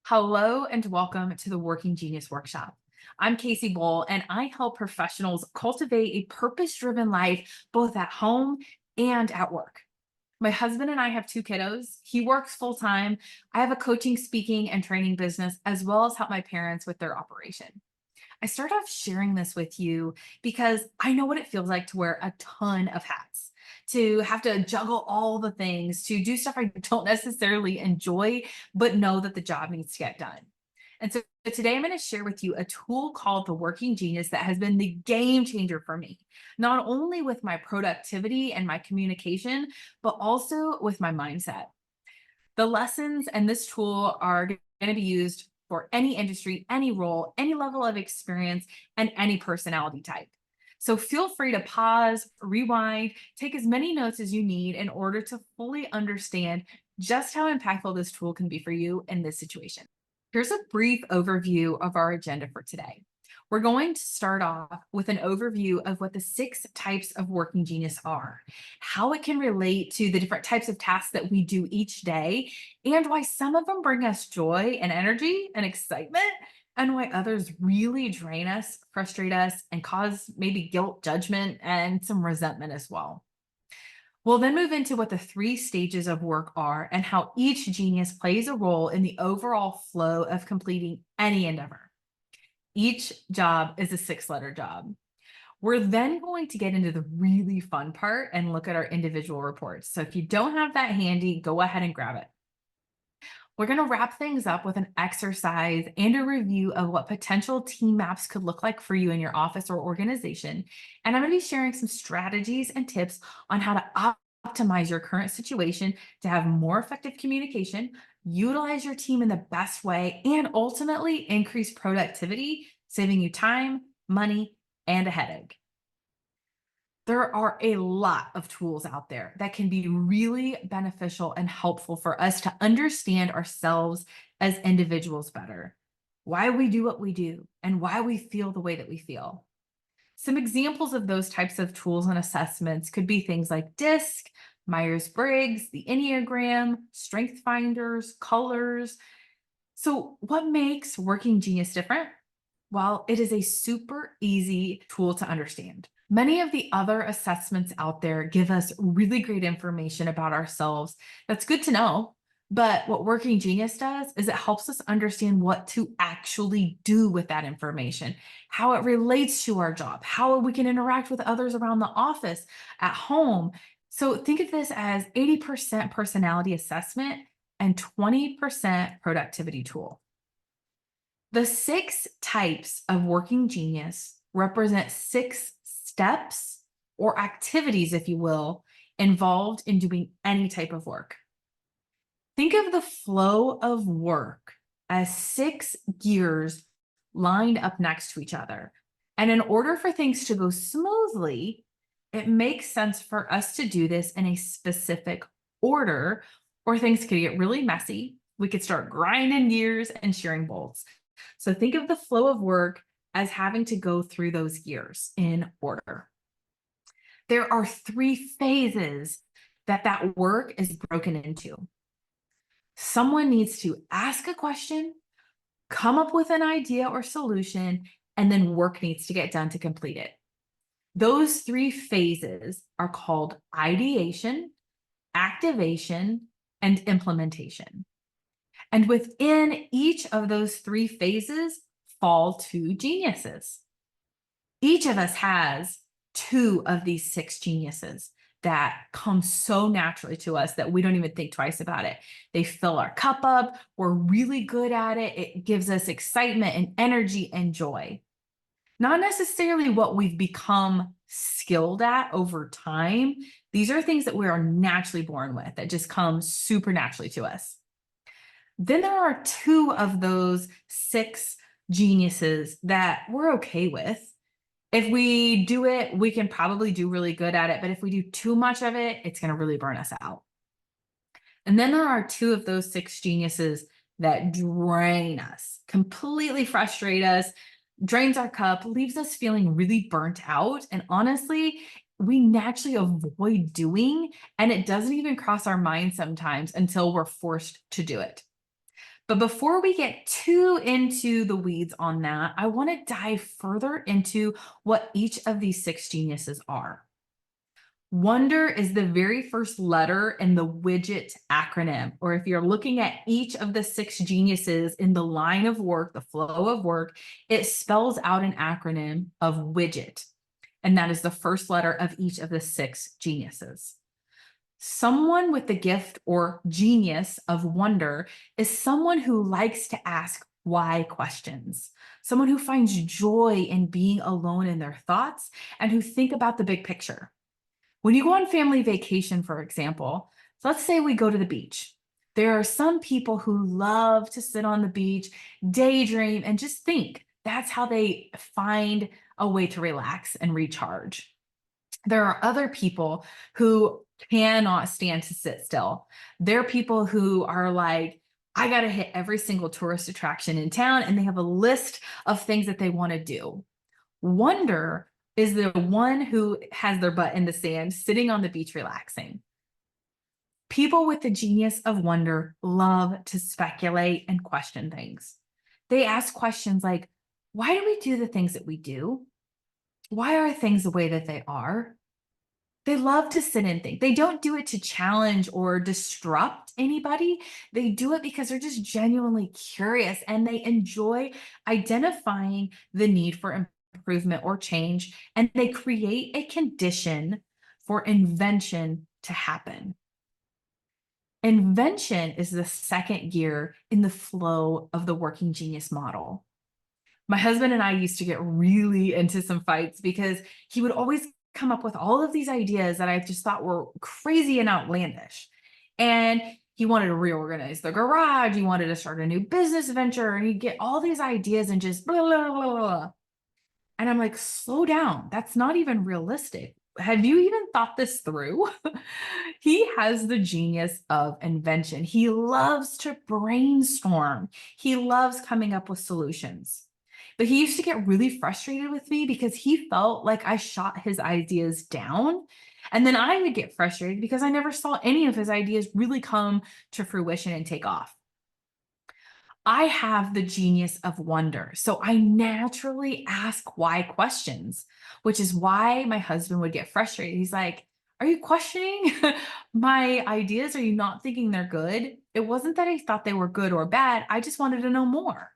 Hello and welcome to the Working Genius Workshop. I'm Kacee Bohle, and I help professionals cultivate a purpose-driven life both at home and at work. My husband and I have two kiddos. He works full-time. I have a coaching, speaking, and training business, as well as help my parents with their operation. I start off sharing this with you because I know what it feels like to wear a ton of hats, to have to juggle all the things, to do stuff I don't necessarily enjoy, but know that the job needs to get done. And so today I'm going to share with you a tool called the Working Genius that has been the game changer for me, not only with my productivity and my communication, but also with my mindset. The lessons and this tool are going to be used for any industry, any role, any level of experience, and any personality type. So feel free to pause, rewind, take as many notes as you need in order to fully understand just how impactful this tool can be for you in this situation. Here's a brief overview of our agenda for today. We're going to start off with an overview of what the 6 types of working genius are, how it can relate to the different types of tasks that we do each day, and why some of them bring us joy and energy and excitement, and why others really drain us, frustrate us, and cause maybe guilt, judgment, and some resentment as well. We'll then move into what the 3 stages of work are and how each genius plays a role in the overall flow of completing any endeavor. Each job is a 6-letter job. We're then going to get into the really fun part and look at our individual reports. So if you don't have that handy, go ahead and grab it. We're going to wrap things up with an exercise and a review of what potential team maps could look like for you in your office or organization. And I'm going to be sharing some strategies and tips on how to optimize your current situation to have more effective communication, utilize your team in the best way, and ultimately increase productivity, saving you time, money, and a headache. There are a lot of tools out there that can be really beneficial and helpful for us to understand ourselves as individuals better, why we do what we do, and why we feel the way that we feel. Some examples of those types of tools and assessments could be things like DISC, Myers-Briggs, the Enneagram, Strength Finders, Colors. So what makes Working Genius different? Well, it is a super easy tool to understand. Many of the other assessments out there give us really great information about ourselves. That's good to know. But what Working Genius does is it helps us understand what to actually do with that information, how it relates to our job, how we can interact with others around the office, at home. So think of this as 80% personality assessment and 20% productivity tool. The 6 types of Working Genius represent 6 steps or activities, if you will, involved in doing any type of work. Think of the flow of work as 6 gears lined up next to each other. And in order for things to go smoothly, it makes sense for us to do this in a specific order, or things could get really messy. We could start grinding gears and shearing bolts. So think of the flow of work as having to go through those gears in order. There are 3 phases that work is broken into. Someone needs to ask a question, come up with an idea or solution, and then work needs to get done to complete it. Those 3 phases are called ideation, activation, and implementation. And within each of those 3 phases fall 2 geniuses. Each of us has 2 of these 6 geniuses that come so naturally to us that we don't even think twice about it. They fill our cup up. We're really good at it. It gives us excitement and energy and joy. Not necessarily what we've become skilled at over time. These are things that we are naturally born with that just come super naturally to us. Then there are 2 of those 6 geniuses that we're okay with. If we do it, we can probably do really good at it. But if we do too much of it, it's going to really burn us out. And then there are 2 of those 6 geniuses that drain us, completely frustrate us, drains our cup, leaves us feeling really burnt out. And honestly, we naturally avoid doing, and it doesn't even cross our mind sometimes until we're forced to do it. But before we get too into the weeds on that, I want to dive further into what each of these six geniuses are. Wonder is the very first letter in the widget acronym, or if you're looking at each of the six geniuses in the line of work, the flow of work, it spells out an acronym of widget. And that is the first letter of each of the six geniuses. Someone with the gift or genius of wonder is someone who likes to ask why questions, someone who finds joy in being alone in their thoughts and who think about the big picture. When you go on family vacation, for example, so let's say we go to the beach. There are some people who love to sit on the beach, daydream, and just think. That's how they find a way to relax and recharge. There are other people who cannot stand to sit still. There are people who are like, I got to hit every single tourist attraction in town, and they have a list of things that they want to do. Wonder is the one who has their butt in the sand, sitting on the beach, relaxing. People with the genius of wonder love to speculate and question things. They ask questions like, why do we do the things that we do? Why are things the way that they are? They love to sit and think. They don't do it to challenge or disrupt anybody. They do it because they're just genuinely curious and they enjoy identifying the need for improvement or change. And they create a condition for invention to happen. Invention is the second gear in the flow of the working genius model. My husband and I used to get really into some fights because he would always come up with all of these ideas that I just thought were crazy and outlandish. And he wanted to reorganize the garage. He wanted to start a new business venture. And he'd get all these ideas and just blah, blah, blah, blah. And I'm like, slow down. That's not even realistic. Have you even thought this through? He has the genius of invention. He loves to brainstorm. He loves coming up with solutions. But he used to get really frustrated with me because he felt like I shot his ideas down. And then I would get frustrated because I never saw any of his ideas really come to fruition and take off. I have the genius of wonder. So I naturally ask why questions, which is why my husband would get frustrated. He's like, are you questioning my ideas? Are you not thinking they're good? It wasn't that I thought they were good or bad. I just wanted to know more.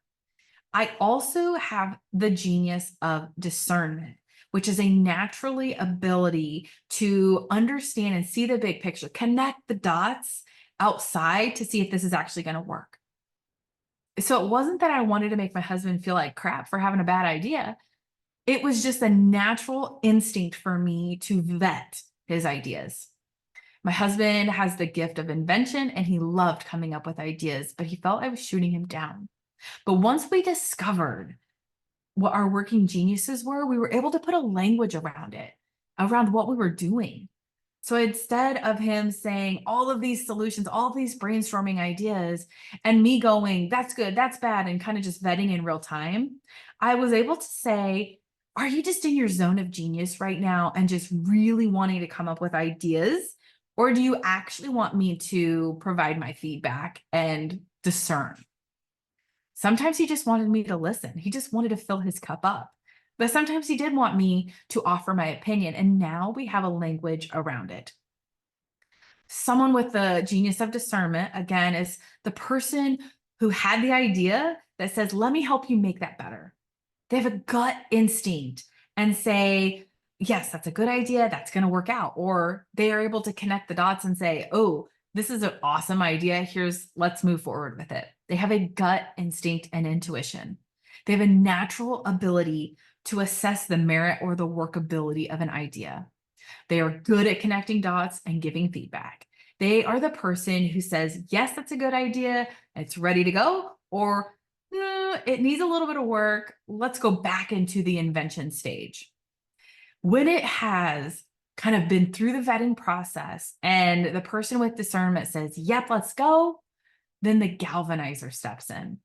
I also have the genius of discernment, which is a naturally ability to understand and see the big picture, connect the dots outside to see if this is actually going to work. So it wasn't that I wanted to make my husband feel like crap for having a bad idea. It was just a natural instinct for me to vet his ideas. My husband has the gift of invention and he loved coming up with ideas, but he felt I was shooting him down. But once we discovered what our working geniuses were, we were able to put a language around it, around what we were doing. So instead of him saying all of these solutions, all of these brainstorming ideas, and me going, that's good, that's bad, and kind of just vetting in real time, I was able to say, are you just in your zone of genius right now and just really wanting to come up with ideas? Or do you actually want me to provide my feedback and discern? Sometimes he just wanted me to listen. He just wanted to fill his cup up. But sometimes he did want me to offer my opinion. And now we have a language around it. Someone with the genius of discernment, again, is the person who had the idea that says, let me help you make that better. They have a gut instinct and say, yes, that's a good idea. That's going to work out. Or they are able to connect the dots and say, oh, this is an awesome idea. Let's move forward with it. They have a gut instinct and intuition. They have a natural ability to assess the merit or the workability of an idea. They are good at connecting dots and giving feedback. They are the person who says, yes, that's a good idea. It's ready to go. Or it needs a little bit of work. Let's go back into the invention stage. When it has kind of been through the vetting process and the person with discernment says, yep, let's go, then the galvanizer steps in.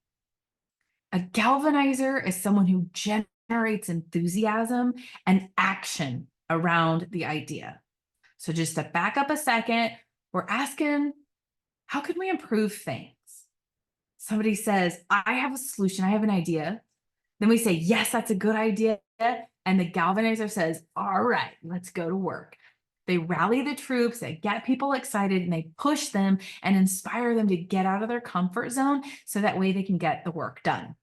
A galvanizer is someone who generates enthusiasm and action around the idea. So just to back up a second, we're asking, how can we improve things? Somebody says, I have a solution, I have an idea. Then we say, yes, that's a good idea. And the galvanizer says, all right, let's go to work. They rally the troops, they get people excited, and they push them and inspire them to get out of their comfort zone so that way they can get the work done.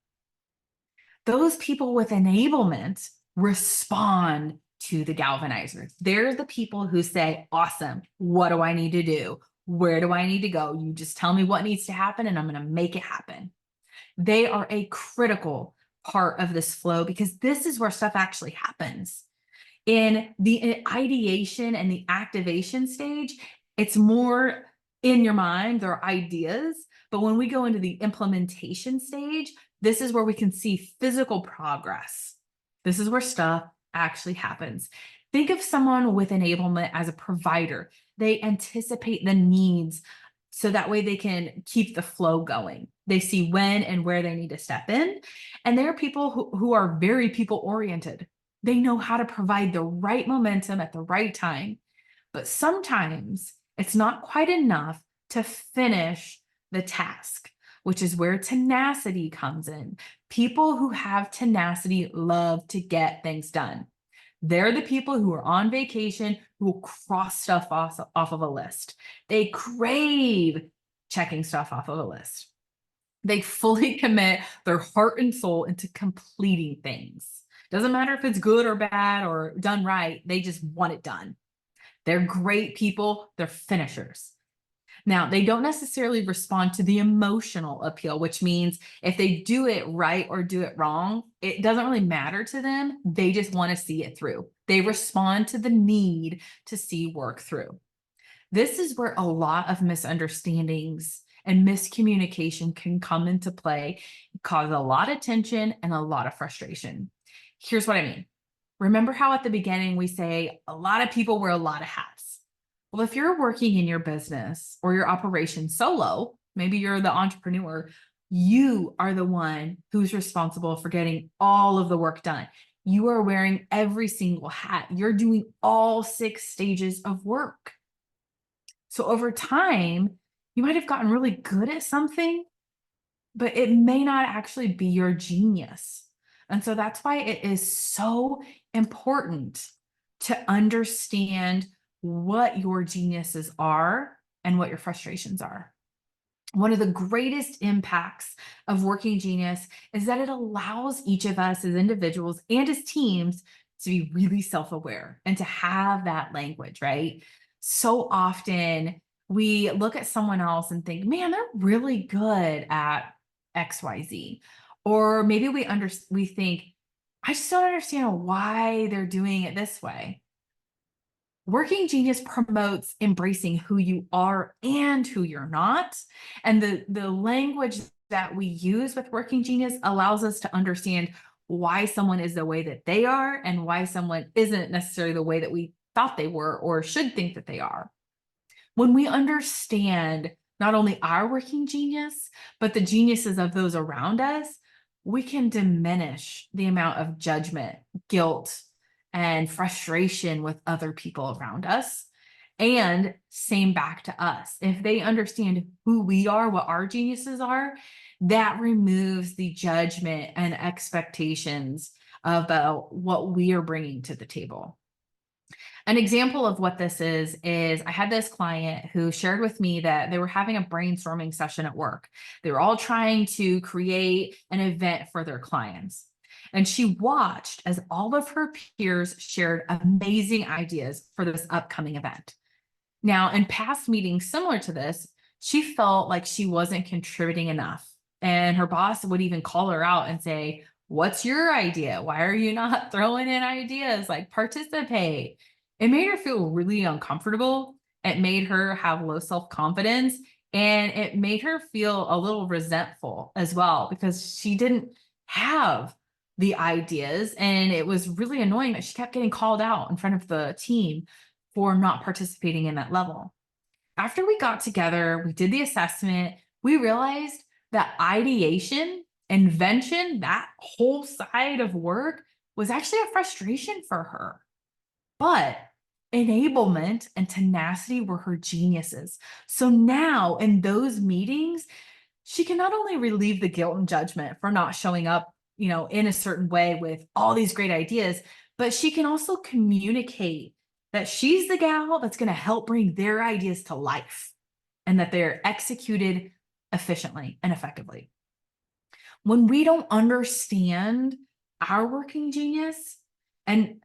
Those people with enablement respond to the galvanizer. They're the people who say, awesome, what do I need to do? Where do I need to go? You just tell me what needs to happen and I'm going to make it happen. They are a critical part of this flow because this is where stuff actually happens. In the ideation and the activation stage, it's more in your mind, there are ideas. But when we go into the implementation stage, this is where we can see physical progress. This is where stuff actually happens. Think of someone with enablement as a provider. They anticipate the needs so that way they can keep the flow going. They see when and where they need to step in. And there are people who are very people oriented. They know how to provide the right momentum at the right time. But sometimes it's not quite enough to finish the task, which is where tenacity comes in. People who have tenacity love to get things done. They're the people who are on vacation who will cross stuff off of a list. They crave checking stuff off of a list. They fully commit their heart and soul into completing things. Doesn't matter if it's good or bad or done right, they just want it done. They're great people, they're finishers. Now, they don't necessarily respond to the emotional appeal, which means if they do it right or do it wrong, it doesn't really matter to them. They just want to see it through. They respond to the need to see work through. This is where a lot of misunderstandings and miscommunication can come into play, cause a lot of tension and a lot of frustration. Here's what I mean. Remember how at the beginning we say a lot of people wear a lot of hats. Well, if you're working in your business or your operation solo, maybe you're the entrepreneur, you are the one who's responsible for getting all of the work done. You are wearing every single hat. You're doing all 6 stages of work. So over time, you might have gotten really good at something, but it may not actually be your genius. And so that's why it is so important to understand what your geniuses are and what your frustrations are. One of the greatest impacts of Working Genius is that it allows each of us as individuals and as teams to be really self-aware and to have that language, right? So often we look at someone else and think, man, they're really good at XYZ. Or maybe we think, I just don't understand why they're doing it this way. Working Genius promotes embracing who you are and who you're not. And the language that we use with Working Genius allows us to understand why someone is the way that they are and why someone isn't necessarily the way that we thought they were or should think that they are. When we understand not only our working genius, but the geniuses of those around us, we can diminish the amount of judgment, guilt, and frustration with other people around us. And same back to us. If they understand who we are, what our geniuses are, that removes the judgment and expectations about what we are bringing to the table. An example of what this is I had this client who shared with me that they were having a brainstorming session at work. They were all trying to create an event for their clients. And she watched as all of her peers shared amazing ideas for this upcoming event. Now, in past meetings similar to this, she felt like she wasn't contributing enough. And her boss would even call her out and say, what's your idea? Why are you not throwing in ideas? Like, participate. It made her feel really uncomfortable. It made her have low self-confidence. And it made her feel a little resentful as well because she didn't have the ideas. And it was really annoying that she kept getting called out in front of the team for not participating in that level. After we got together, we did the assessment, we realized that ideation, invention, that whole side of work was actually a frustration for her. But enablement and tenacity were her geniuses. So now in those meetings, She can not only relieve the guilt and judgment for not showing up, in a certain way with all these great ideas, but she can also communicate that she's the gal that's going to help bring their ideas to life and that they're executed efficiently and effectively. When we don't understand our working genius, and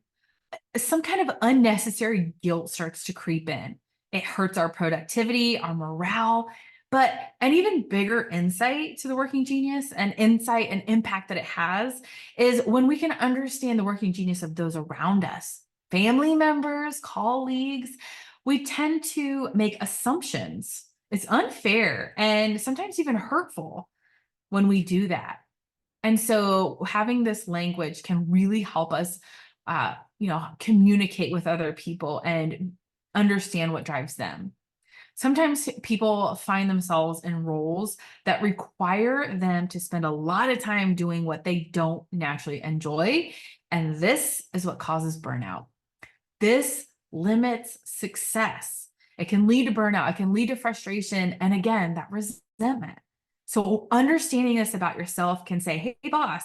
some kind of unnecessary guilt starts to creep in. It hurts our productivity, our morale, but an even bigger insight to the working genius and insight and impact that it has is when we can understand the working genius of those around us, family members, colleagues. We tend to make assumptions. It's unfair and sometimes even hurtful when we do that. And so having this language can really help us, communicate with other people and understand what drives them. Sometimes people find themselves in roles that require them to spend a lot of time doing what they don't naturally enjoy. And this is what causes burnout. This limits success. It can lead to burnout. It can lead to frustration. And again, that resentment. So understanding this about yourself can say, hey, boss,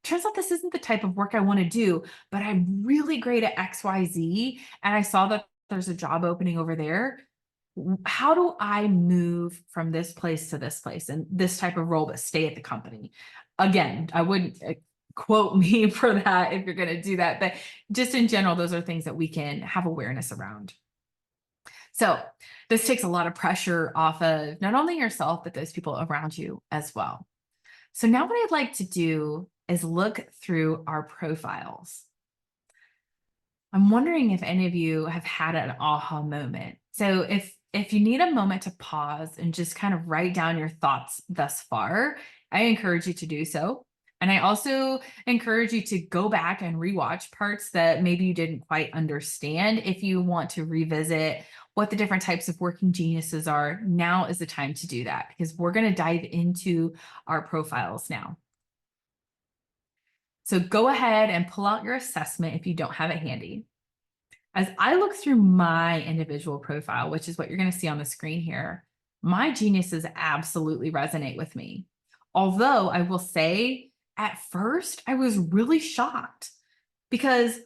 turns out this isn't the type of work I want to do, but I'm really great at XYZ. And I saw that there's a job opening over there. How do I move from this place to this place and this type of role, but stay at the company? Again, I wouldn't quote me for that if you're going to do that, but just in general, those are things that we can have awareness around. So this takes a lot of pressure off of not only yourself, but those people around you as well. So now what I'd like to do is look through our profiles. I'm wondering if any of you have had an aha moment. So if you need a moment to pause and just kind of write down your thoughts thus far, I encourage you to do so. And I also encourage you to go back and rewatch parts that maybe you didn't quite understand. If you want to revisit what the different types of working geniuses are, now is the time to do that because we're going to dive into our profiles now. So go ahead and pull out your assessment if you don't have it handy. As I look through my individual profile, which is what you're going to see on the screen here, my geniuses absolutely resonate with me. Although I will say at first I was really shocked because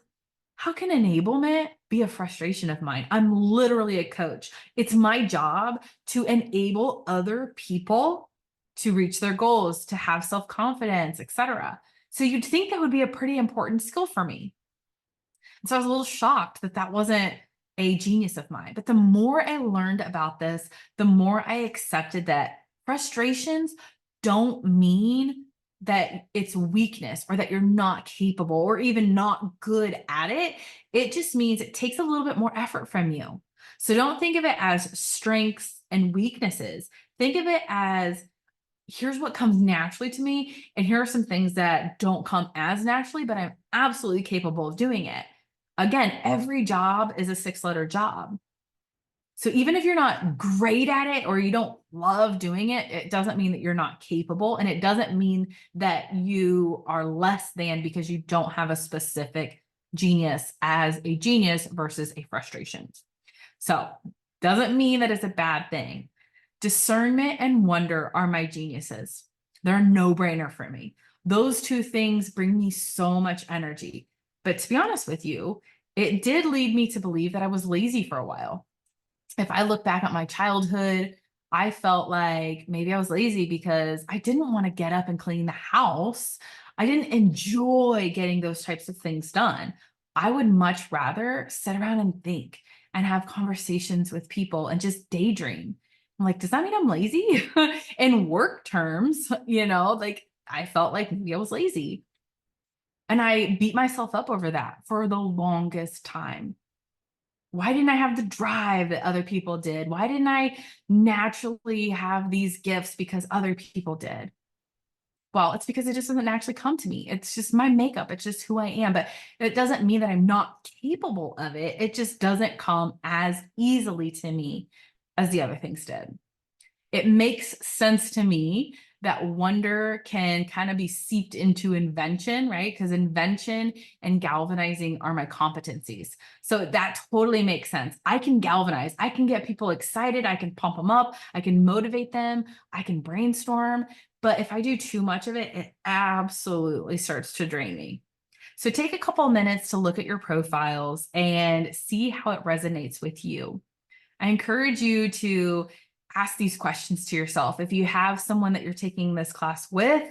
how can enablement be a frustration of mine? I'm literally a coach. It's my job to enable other people to reach their goals, to have self-confidence, etc. So you'd think that would be a pretty important skill for me. And so I was a little shocked that that wasn't a genius of mine. But the more I learned about this, the more I accepted that frustrations don't mean that it's weakness or that you're not capable or even not good at it. It just means it takes a little bit more effort from you. So don't think of it as strengths and weaknesses. Think of it as here's what comes naturally to me. And here are some things that don't come as naturally, but I'm absolutely capable of doing it. Again, every job is a 6-letter job. So even if you're not great at it or you don't love doing it, it doesn't mean that you're not capable. And it doesn't mean that you are less than because you don't have a specific genius as a genius versus a frustration. So doesn't mean that it's a bad thing. Discernment and wonder are my geniuses. They're a no-brainer for me. Those two things bring me so much energy. But to be honest with you, it did lead me to believe that I was lazy for a while. If I look back at my childhood, I felt like maybe I was lazy because I didn't want to get up and clean the house. I didn't enjoy getting those types of things done. I would much rather sit around and think and have conversations with people and just daydream. I'm like, does that mean I'm lazy? In work terms, like I felt like maybe I was lazy. And I beat myself up over that for the longest time. Why didn't I have the drive that other people did? Why didn't I naturally have these gifts because other people did? Well, it's because it just doesn't actually come to me. It's just my makeup. It's just who I am. But it doesn't mean that I'm not capable of it. It just doesn't come as easily to me as the other things did. It makes sense to me that wonder can kind of be seeped into invention, right? Because invention and galvanizing are my competencies. So that totally makes sense. I can galvanize, I can get people excited, I can pump them up, I can motivate them, I can brainstorm. But if I do too much of it, it absolutely starts to drain me. So take a couple of minutes to look at your profiles and see how it resonates with you. I encourage you to ask these questions to yourself. If you have someone that you're taking this class with,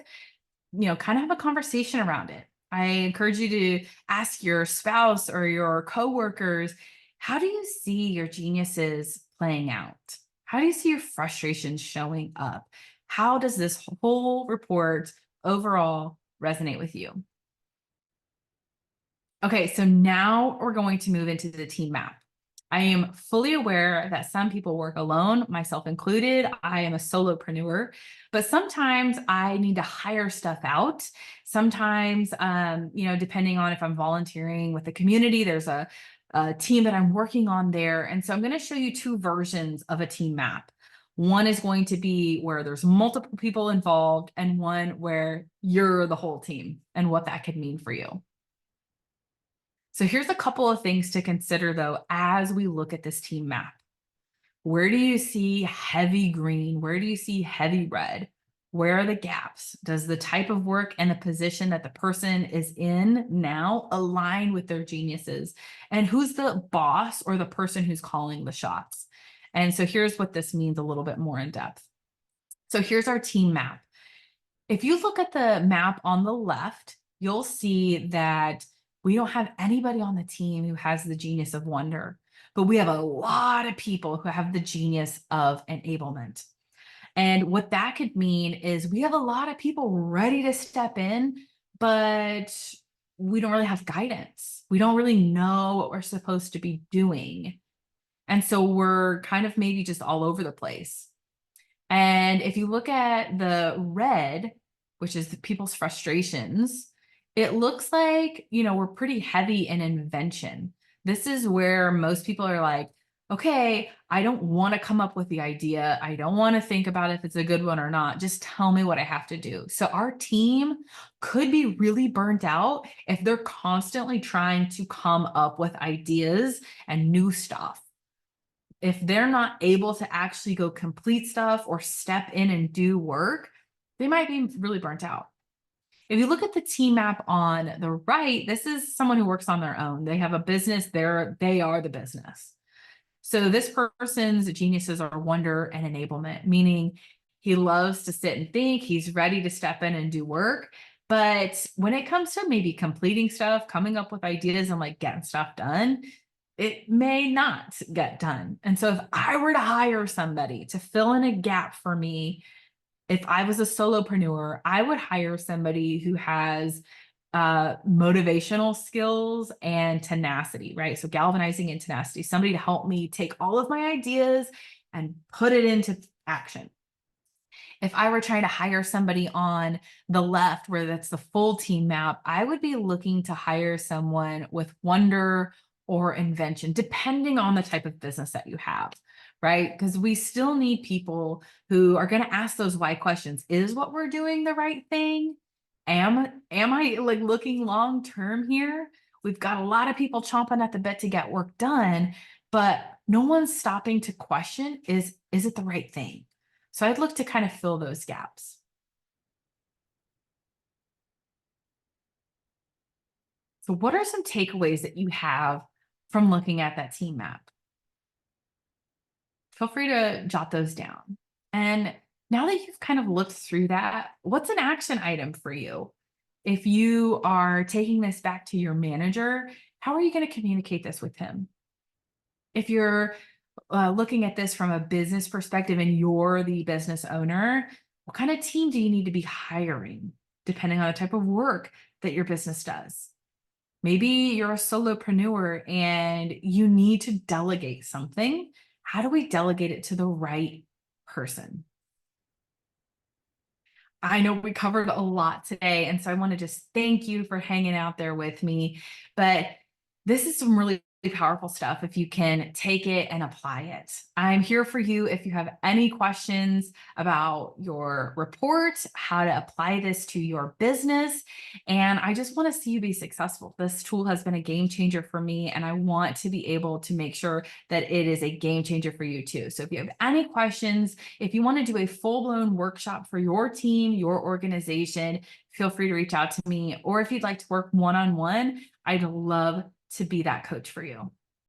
kind of have a conversation around it. I encourage you to ask your spouse or your coworkers, how do you see your geniuses playing out? How do you see your frustrations showing up? How does this whole report overall resonate with you? Okay, so now we're going to move into the team map. I am fully aware that some people work alone, myself included. I am a solopreneur, but sometimes I need to hire stuff out. Sometimes, depending on if I'm volunteering with the community, there's a team that I'm working on there. And so I'm going to show you two versions of a team map. One is going to be where there's multiple people involved, and one where you're the whole team and what that could mean for you. So here's a couple of things to consider, though, as we look at this team map. Where do you see heavy green? Where do you see heavy red? Where are the gaps? Does the type of work and the position that the person is in now align with their geniuses? And who's the boss or the person who's calling the shots? And so here's what this means a little bit more in depth. So here's our team map. If you look at the map on the left, you'll see that we don't have anybody on the team who has the genius of wonder, but we have a lot of people who have the genius of enablement. And what that could mean is we have a lot of people ready to step in, but we don't really have guidance. We don't really know what we're supposed to be doing. And so we're kind of maybe just all over the place. And if you look at the red, which is the people's frustrations, it looks like, we're pretty heavy in invention. This is where most people are like, okay, I don't want to come up with the idea. I don't want to think about if it's a good one or not. Just tell me what I have to do. So our team could be really burnt out if they're constantly trying to come up with ideas and new stuff. If they're not able to actually go complete stuff or step in and do work, they might be really burnt out. If you look at the team map on the right, this is someone who works on their own. They have a business, they are the business. So this person's geniuses are wonder and enablement, meaning he loves to sit and think, he's ready to step in and do work. But when it comes to maybe completing stuff, coming up with ideas and like getting stuff done, it may not get done. And so if I were to hire somebody to fill in a gap for me, if I was a solopreneur, I would hire somebody who has motivational skills and tenacity, right? So galvanizing and tenacity, somebody to help me take all of my ideas and put it into action. If I were trying to hire somebody on the left, where that's the full team map, I would be looking to hire someone with wonder or invention, depending on the type of business that you have, right? Because we still need people who are going to ask those why questions. Is what we're doing the right thing? Am I like looking long term here? We've got a lot of people chomping at the bit to get work done, but no one's stopping to question, is it the right thing? So I'd look to kind of fill those gaps. So what are some takeaways that you have from looking at that team map? Feel free to jot those down. And now that you've kind of looked through that, what's an action item for you? If you are taking this back to your manager, how are you going to communicate this with him? If you're looking at this from a business perspective and you're the business owner, what kind of team do you need to be hiring, depending on the type of work that your business does? Maybe you're a solopreneur and you need to delegate something. How do we delegate it to the right person? I know we covered a lot today, and so I want to just thank you for hanging out there with me. But this is some really powerful stuff if you can take it and apply it. I'm here for you if you have any questions about your report, how to apply this to your business. And I just want to see you be successful. This tool has been a game changer for me, and I want to be able to make sure that it is a game changer for you too. So if you have any questions, if you want to do a full-blown workshop for your team, your organization, feel free to reach out to me. Or if you'd like to work one-on-one, I'd love to be that coach for you.